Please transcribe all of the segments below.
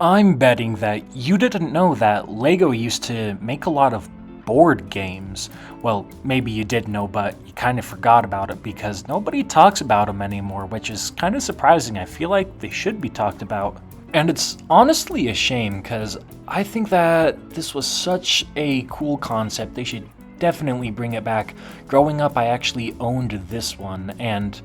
I'm betting that you didn't know that LEGO used to make a lot of board games. Well, maybe you did know, but you kind of forgot about it because nobody talks about them anymore, which is kind of surprising. I feel like they should be talked about. And it's honestly a shame because I think that this was such a cool concept. They should definitely bring it back. Growing up, I actually owned this one, and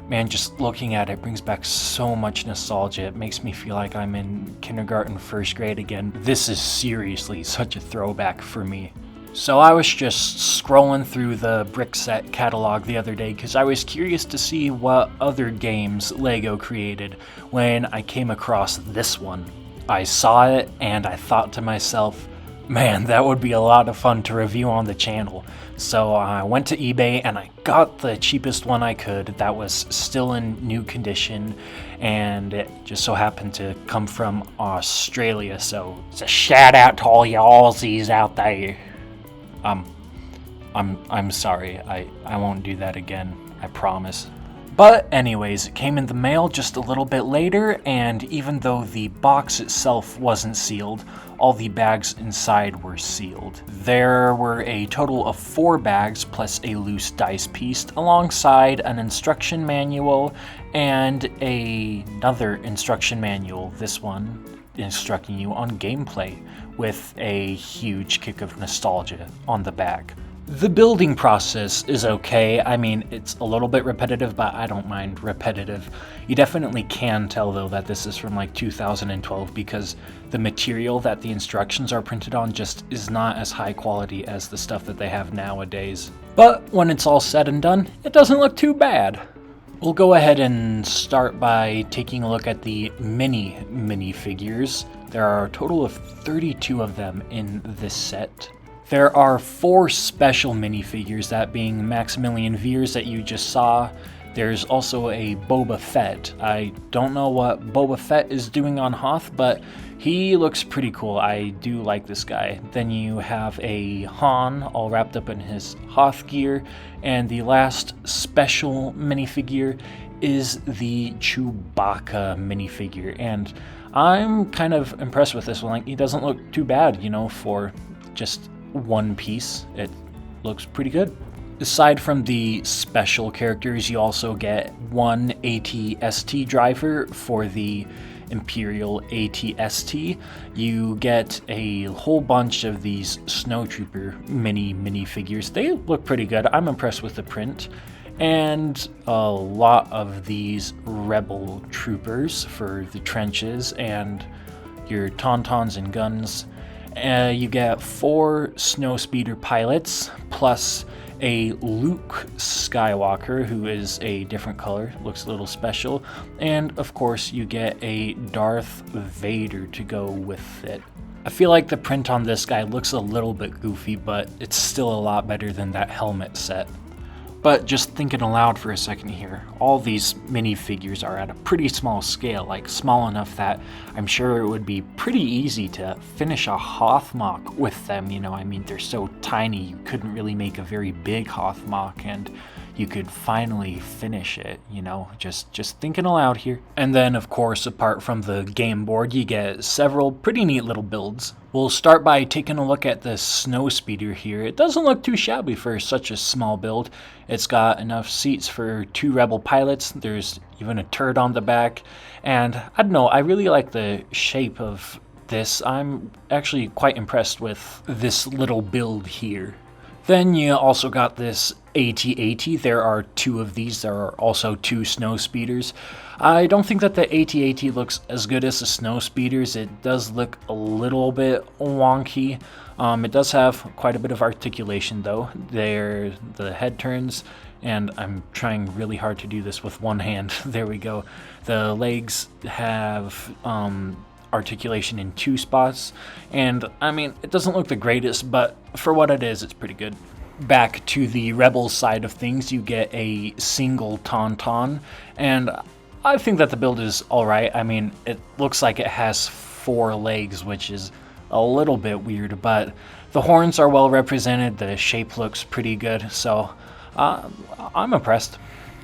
man, just looking at it brings back so much nostalgia. It makes me feel like I'm in kindergarten, first grade again. This is seriously such a throwback for me. So I was just scrolling through the Brickset catalog the other day because I was curious to see what other games LEGO created when I came across this one. I saw it and I thought to myself, man, that would be a lot of fun to review on the channel. So I went to eBay and I got the cheapest one I could that was still in new condition, and it just so happened to come from Australia, so it's a shout out to all you Aussies out there. I'm sorry, I won't do that again, I promise. But anyways, it came in the mail just a little bit later, and even though the box itself wasn't sealed, all the bags inside were sealed. There were a total of 4 bags plus a loose dice piece, alongside an instruction manual and another instruction manual, this one instructing you on gameplay, with a huge kick of nostalgia on the back. The building process is okay. I mean, it's a little bit repetitive, but I don't mind repetitive. You definitely can tell, though, that this is from like 2012 because the material that the instructions are printed on just is not as high quality as the stuff that they have nowadays. But when it's all said and done, it doesn't look too bad. We'll go ahead and start by taking a look at the minifigures. There are a total of 32 of them in this set. There are 4 special minifigures, that being Maximilian Veers that you just saw. There's also a Boba Fett. I don't know what Boba Fett is doing on Hoth, but he looks pretty cool. I do like this guy. Then you have a Han all wrapped up in his Hoth gear, and the last special minifigure is the Chewbacca minifigure, and I'm kind of impressed with this one. Like, he doesn't look too bad, you know, for just one piece. It looks pretty good. Aside from the special characters, you also get one AT-ST driver for the Imperial AT-ST. You get a whole bunch of these Snowtrooper minifigures. They look pretty good. I'm impressed with the print. And a lot of these Rebel troopers for the trenches and your tauntauns and guns. You get 4 Snowspeeder pilots, plus a Luke Skywalker, who is a different color, looks a little special, and of course you get a Darth Vader to go with it. I feel like the print on this guy looks a little bit goofy, but it's still a lot better than that helmet set. But just thinking aloud for a second here, all these minifigures are at a pretty small scale, like small enough that I'm sure it would be pretty easy to finish a Hoth mock with them, you know. I mean, they're so tiny you couldn't really make a very big Hoth mock, and you could finally finish it, you know, just thinking aloud here. And then, of course, apart from the game board, you get several pretty neat little builds. We'll start by taking a look at the Snowspeeder here. It doesn't look too shabby for such a small build. It's got enough seats for 2 Rebel pilots. There's even a turret on the back. And I don't know, I really like the shape of this. I'm actually quite impressed with this little build here. Then you also got this AT-AT. There are 2 of these. There are also 2 Snowspeeders. I don't think that the AT-AT looks as good as the Snowspeeders. It does look a little bit wonky. It does have quite a bit of articulation, though. There, the head turns, and I'm trying really hard to do this with one hand. There we go. The legs have articulation in 2 spots, and I mean, it doesn't look the greatest, but for what it is, it's pretty good. Back to the Rebel side of things, you get a single Tauntaun, and I think that the build is alright. I mean, it looks like it has 4 legs, which is a little bit weird, but the horns are well represented, the shape looks pretty good, so I'm impressed.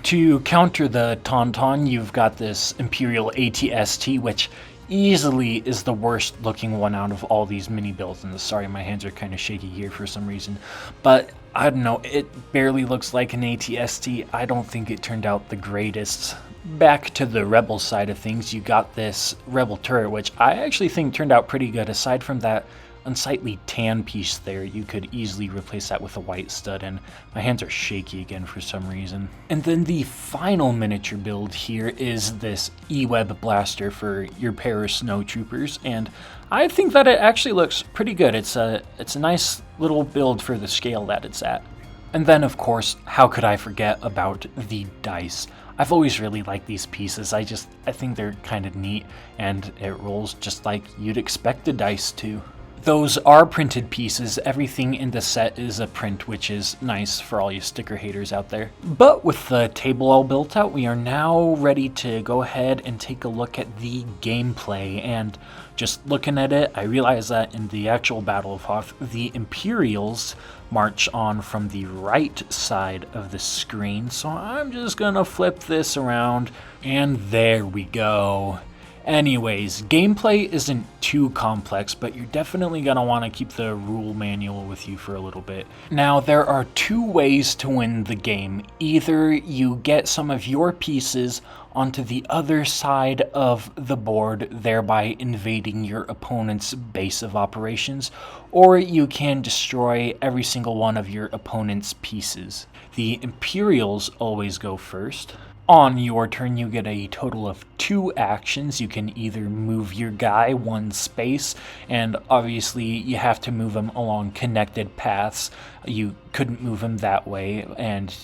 To counter the Tauntaun, you've got this Imperial AT-ST, which easily is the worst looking one out of all these mini builds. And sorry, my hands are kind of shaky here for some reason, but I don't know, it barely looks like an ATST. I don't think it turned out the greatest. Back to the Rebel side of things, you got this Rebel turret, which I actually think turned out pretty good. Aside from that unsightly tan piece there, you could easily replace that with a white stud, and my hands are shaky again for some reason. And then the final miniature build here is this E-Web blaster for your pair of snowtroopers, and I think that it actually looks pretty good. It's a nice little build for the scale that it's at. And then, of course, how could I forget about the dice? I've always really liked these pieces. I think they're kind of neat, and it rolls just like you'd expect the dice to. Those are printed pieces. Everything in the set is a print, which is nice for all you sticker haters out there. But with the table all built out, we are now ready to go ahead and take a look at the gameplay. And just looking at it, I realize that in the actual Battle of Hoth, the Imperials march on from the right side of the screen. So I'm just gonna flip this around, and there we go. Anyways, gameplay isn't too complex, but you're definitely going to want to keep the rule manual with you for a little bit. Now, there are two ways to win the game. Either you get some of your pieces onto the other side of the board, thereby invading your opponent's base of operations, or you can destroy every single one of your opponent's pieces. The Imperials always go first. On your turn, you get a total of 2 actions. You can either move your guy 1 space, and obviously you have to move him along connected paths. You couldn't move him that way, and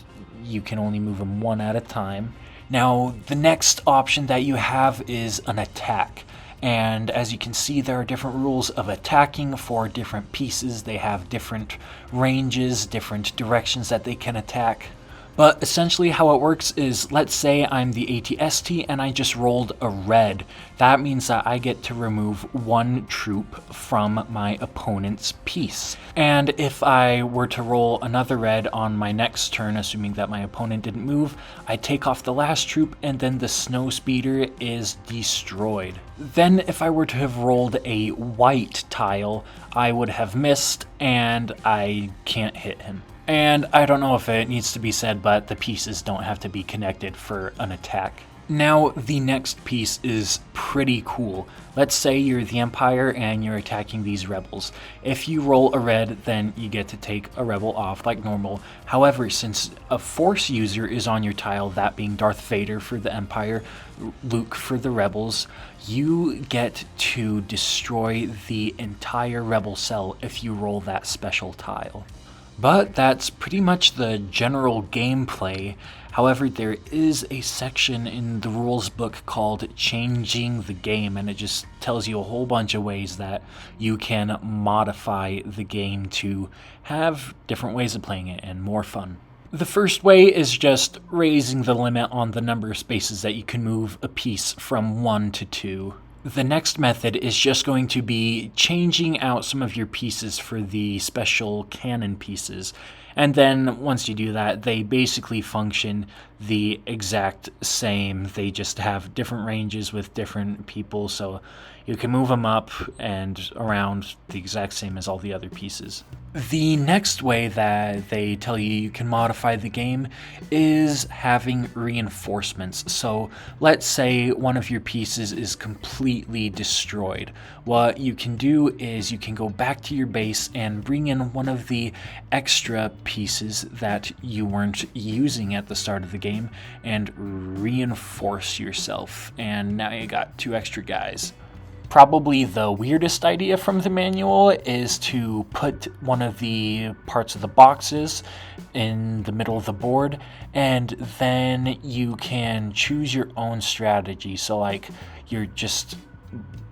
you can only move him 1 at a time. Now, the next option that you have is an attack. And as you can see, there are different rules of attacking for different pieces. They have different ranges, different directions that they can attack. But essentially how it works is, let's say I'm the ATST and I just rolled a red. That means that I get to remove 1 troop from my opponent's piece. And if I were to roll another red on my next turn, assuming that my opponent didn't move, I take off the last troop and then the snow speeder is destroyed. Then if I were to have rolled a white tile, I would have missed and I can't hit him. And I don't know if it needs to be said, but the pieces don't have to be connected for an attack. Now, the next piece is pretty cool. Let's say you're the Empire and you're attacking these rebels. If you roll a red, then you get to take a rebel off like normal. However, since a Force user is on your tile, that being Darth Vader for the Empire, Luke for the rebels, you get to destroy the entire rebel cell if you roll that special tile. But that's pretty much the general gameplay. However, there is a section in the rules book called Changing the Game, and it just tells you a whole bunch of ways that you can modify the game to have different ways of playing it and more fun. The first way is just raising the limit on the number of spaces that you can move a piece from 1 to 2. The next method is just going to be changing out some of your pieces for the special cannon pieces. And then once you do that, they basically function the exact same. They just have different ranges with different people, so you can move them up and around the exact same as all the other pieces. The next way that they tell you can modify the game is having reinforcements. So let's say one of your pieces is completely destroyed. What you can do is you can go back to your base and bring in one of the extra pieces that you weren't using at the start of the game and reinforce yourself. And now you got 2 extra guys. Probably the weirdest idea from the manual is to put one of the parts of the boxes in the middle of the board, and then you can choose your own strategy. So like you're just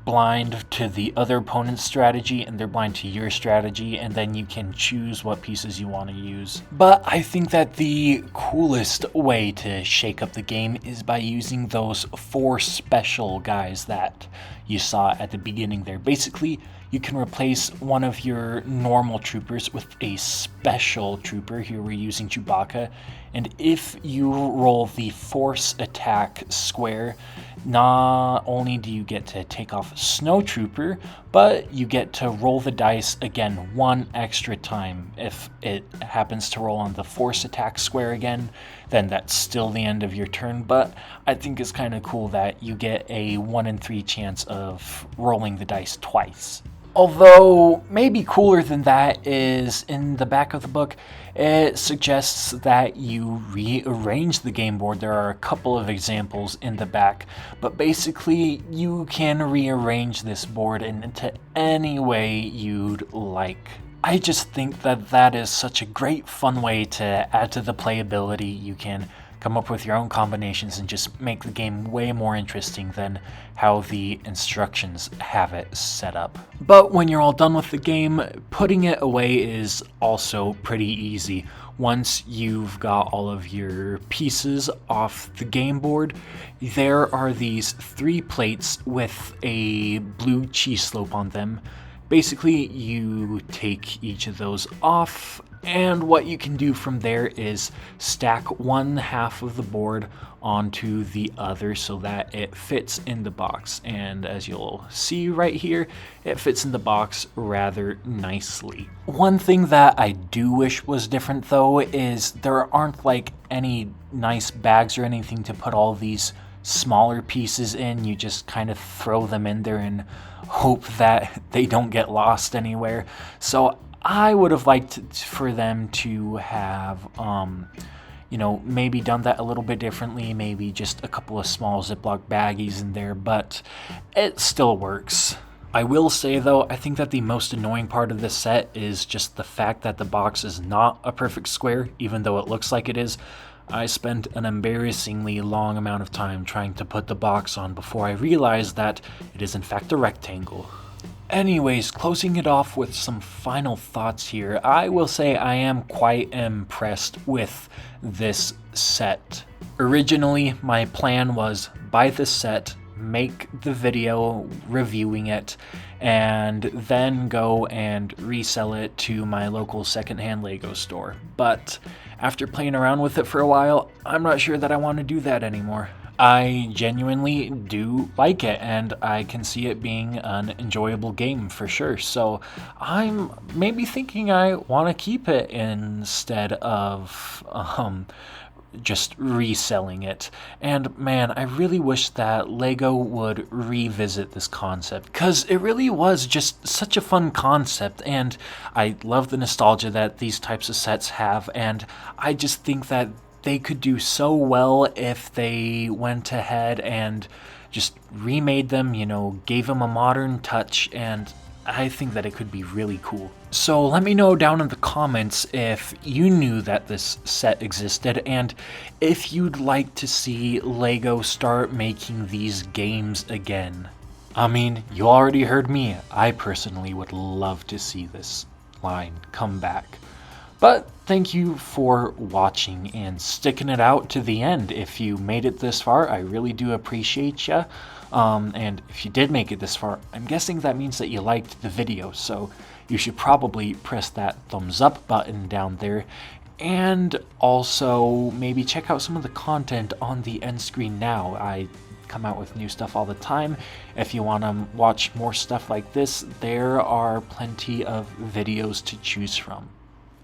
blind to the other opponent's strategy and they're blind to your strategy, and then you can choose what pieces you want to use. But I think that the coolest way to shake up the game is by using those 4 special guys that you saw at the beginning there. Basically, you can replace one of your normal troopers with a special trooper. Here we're using Chewbacca, and if you roll the force attack square, not only do you get to take off Snow Trooper, but you get to roll the dice again 1 extra time. If it happens to roll on the force attack square again, then that's still the end of your turn, but I think it's kind of cool that you get a 1 in 3 chance of rolling the dice twice. Although, maybe cooler than that is in the back of the book, it suggests that you rearrange the game board. There are a couple of examples in the back, but basically you can rearrange this board into any way you'd like. I just think that that is such a great fun way to add to the playability. You can come up with your own combinations and just make the game way more interesting than how the instructions have it set up. But when you're all done with the game, putting it away is also pretty easy. Once you've got all of your pieces off the game board, there are these 3 plates with a blue cheese slope on them. Basically, you take each of those off, and what you can do from there is stack one half of the board onto the other so that it fits in the box. And as you'll see right here, it fits in the box rather nicely. One thing that I do wish was different though is there aren't like any nice bags or anything to put all these smaller pieces in. You just kind of throw them in there and hope that they don't get lost anywhere. So I would have liked for them to have, maybe done that a little bit differently, maybe just a couple of small Ziploc baggies in there, but it still works. I will say though, I think that the most annoying part of this set is just the fact that the box is not a perfect square, even though it looks like it is. I spent an embarrassingly long amount of time trying to put the box on before I realized that it is in fact a rectangle. Anyways, closing it off with some final thoughts here, I will say I am quite impressed with this set. Originally, my plan was buy this set, make the video reviewing it, and then go and resell it to my local secondhand Lego store. But after playing around with it for a while, I'm not sure that I want to do that anymore. I genuinely do like it, and I can see it being an enjoyable game for sure. So I'm maybe thinking I want to keep it instead of just reselling it. And man, I really wish that Lego would revisit this concept, because it really was just such a fun concept, and I love the nostalgia that these types of sets have, and I just think that they could do so well if they went ahead and just remade them, gave them a modern touch, and I think that it could be really cool. So let me know down in the comments if you knew that this set existed, and if you'd like to see Lego start making these games again. I mean, you already heard me. I personally would love to see this line come back. But thank you for watching and sticking it out to the end. If you made it this far, I really do appreciate you. And if you did make it this far, I'm guessing that means that you liked the video. So you should probably press that thumbs up button down there. And also maybe check out some of the content on the end screen now. I come out with new stuff all the time. If you want to watch more stuff like this, there are plenty of videos to choose from.